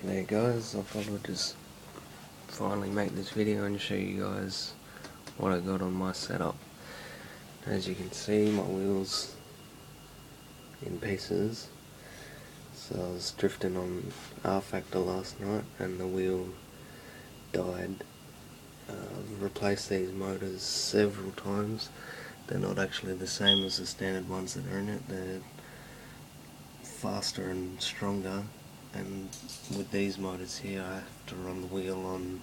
There guys, I thought I'd just finally make this video and show you guys what I got on my setup. As you can see, my wheel's in pieces. So I was drifting on R Factor last night and the wheel died. I've replaced these motors several times. They're not actually the same as the standard ones that are in it. They're faster and stronger, and with these motors here I have to run the wheel on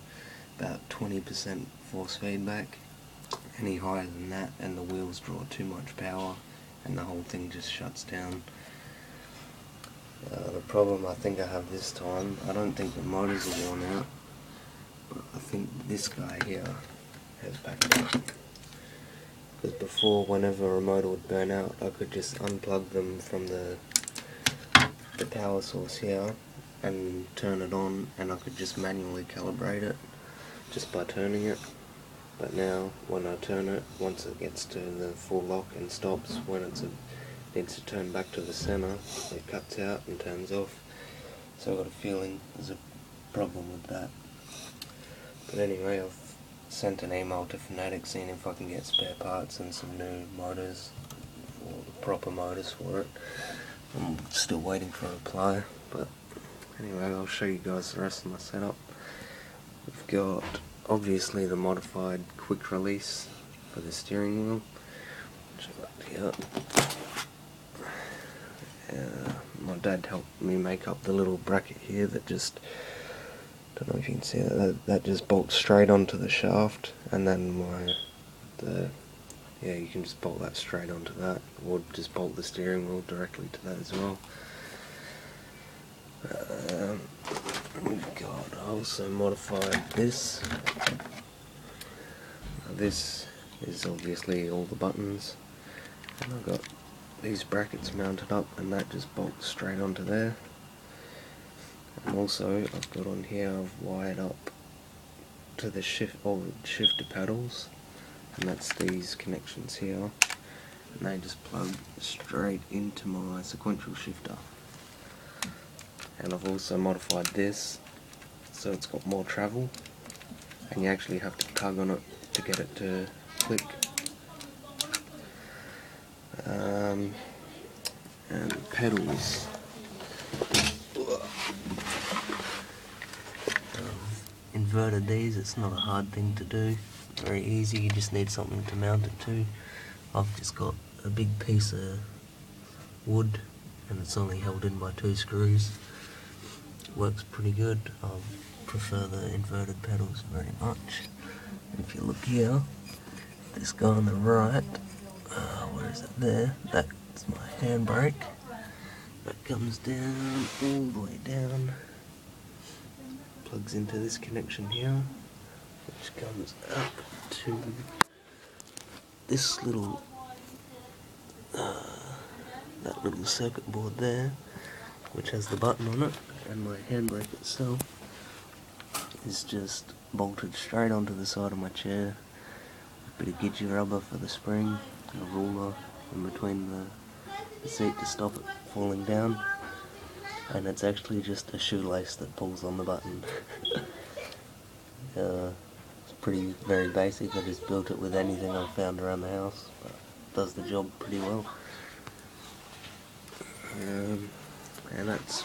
about 20% force feedback. Any higher than that and the wheels draw too much power and the whole thing just shuts down. The problem I think I have this time, I don't think the motors are worn out, but I think this guy here has backed up. Because before, whenever a motor would burn out, I could just unplug them from the power source here and turn it on, and I could just manually calibrate it just by turning it. But now when I turn it, once it gets to the full lock and stops, when it needs to turn back to the center, it cuts out and turns off. So I've got a feeling there's a problem with that. But anyway, I've sent an email to Fanatec seeing if I can get spare parts and some new motors, or the proper motors for it. I'm still waiting for a reply, but anyway, I'll show you guys the rest of my setup. We've got obviously the modified quick release for the steering wheel, which I've got here. My dad helped me make up the little bracket here that just, don't know if you can see that just bolts straight onto the shaft, and then you can just bolt that straight onto that, or just bolt the steering wheel directly to that as well. I also modified this. This is obviously all the buttons, and I've got these brackets mounted up, and that just bolts straight onto there. And also I've got on here, I've wired up to the shifter paddles, and that's these connections here, and they just plug straight into my sequential shifter. And I've also modified this so it's got more travel, and you actually have to tug on it to get it to click. And pedals. Inverted these, it's not a hard thing to do, very easy, you just need something to mount it to. I've just got a big piece of wood and it's only held in by 2 screws. Works pretty good. I prefer the inverted pedals very much. And if you look here, this guy on the right, where is it there? That's my handbrake. That comes down, all the way down, plugs into this connection here, which comes up to this little, that little circuit board there, which has the button on it, and my handbrake itself is just bolted straight onto the side of my chair. A bit of gidgee rubber for the spring, a ruler in between the seat to stop it falling down, and it's actually just a shoelace that pulls on the button. It's very basic. I just built it with anything I've found around the house, but it does the job pretty well. And that's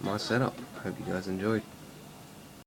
my setup. Hope you guys enjoyed.